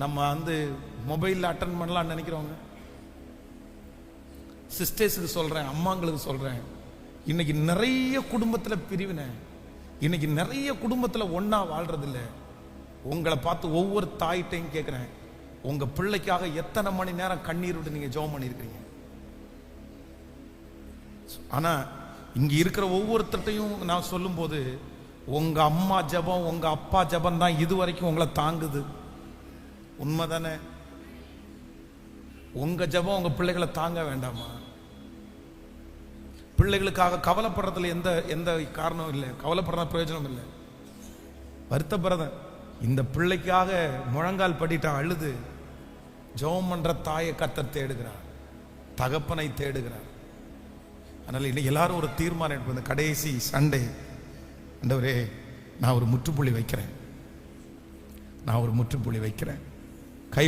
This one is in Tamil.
நம்ம வந்து மொபைலில் அட்டன் பண்ணலாம்னு நினைக்கிறவங்க, சிஸ்டர்ஸுக்கு சொல்கிறேன், அம்மாங்களுக்கு சொல்கிறேன், இன்னைக்கு நிறைய குடும்பத்தில் பிரிவினை, இன்னைக்கு நிறைய குடும்பத்தில் ஒன்றா வாழ்றதில்ல. உங்களை பார்த்து ஒவ்வொரு தாயிட்டையும் கேட்குறேன், உங்கள் பிள்ளைக்காக எத்தனை மணி நேரம் கண்ணீர் விட்டு நீங்கள் ஜெபம் பண்ணியிருக்கிறீங்க? ஆனால் இங்கே இருக்கிற ஒவ்வொருத்தட்டையும் நான் சொல்லும்போது, உங்கள் அம்மா ஜெபம் உங்கள் அப்பா ஜெபம் தான் இது வரைக்கும் உங்களை தாங்குது. உண்மைதானே? உங்கள் ஜெபம் உங்கள் பிள்ளைகளை தாங்க வேண்டாமா? பிள்ளைகளுக்காக கவலைப்படுறதுல எந்த எந்த காரணம் இல்லை, கவலைப்படுற பிரயோஜனம் இல்லை. வருத்தப்படுறத இந்த பிள்ளைக்காக முழங்கால் படிட்டான், அழுது ஜெபம் பண்ற தாயை கர்த்தர் தேடுகிறார், தகப்பனை தேடுகிறார். அதனால இன்னைக்கு எல்லாரும் ஒரு தீர்மானம் எடுப்போம், இந்த கடைசி சண்டே, ஆண்டவரே நான் ஒரு முற்றுப்புள்ளி வைக்கிறேன், நான் ஒரு முற்றுப்புள்ளி வைக்கிறேன்.